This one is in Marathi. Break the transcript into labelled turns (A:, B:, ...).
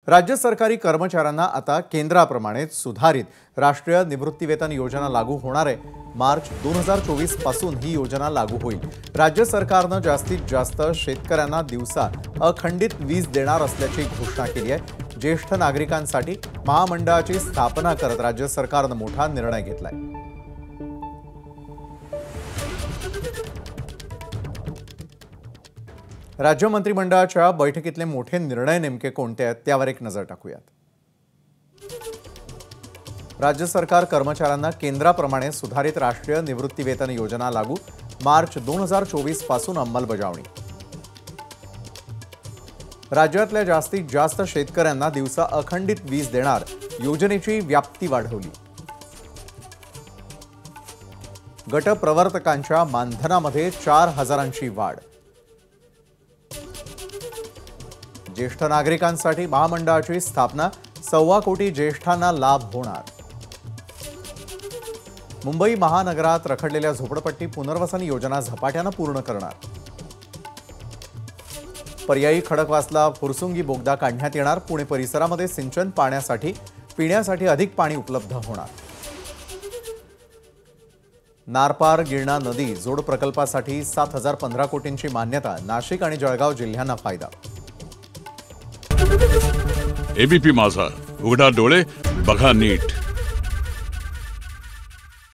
A: राज्य सरकारी कर्मचाऱ्यांना आता केंद्राप्रमाणेच सुधारित राष्ट्रीय निवृत्तीवेतन योजना लागू होणार आहे। मार्च 2024 पासून ही योजना लागू होईल। राज्य सरकारने जास्तीत जास्त शेतकऱ्यांना दिवसा अखंडित वीज देणार असल्याची घोषणा केली आहे। ज्येष्ठ नागरिकांसाठी महामंडळाची स्थापना करत राज्य सरकारने मोठा निर्णय घेतलाय। राज्य मंत्रिमंडळाच्या बैठकीतले मोठे निर्णय नेमके कोणते आहेत त्यावर एक नजर टाकूयात। राज्य सरकार कर्मचाऱ्यांना केंद्राप्रमाणे सुधारित राष्ट्रीय निवृत्तीवेतन योजना लागू, मार्च 2024 पासून अंमलबजावणी। राज्यातल्या जास्तीत जास्त शेतकऱ्यांना दिवसा अखंडित वीज देणार, योजनेची व्याप्ती वाढवली। गट प्रवर्तकांच्या मानधनामध्ये 4,000ची वाढ। ज्येष्ठ नागरिकांसाठी महामंडळाची स्थापना, 1.25 कोटी ज्येष्ठांना लाभ होणार। मुंबई महानगरात रखडलेल्या झोपडपट्टी पुनर्वसन योजना झपाट्याने पूर्ण करणार। पर्यायी खडकवासला फुरसुंगी बोगदा काढण्यात येणार। पुणे परिसरामध्ये सिंचन पाण्यासाठी पिण्यासाठी अधिक पाणी उपलब्ध होणार। नारपार गिरणा नदी जोड प्रकल्पासाठी 7,015 कोटींची मान्यता, नाशिक आणि जळगाव जिल्ह्यांना फायदा।
B: एबीपी माझा, उघडा डोळे बघा नीट।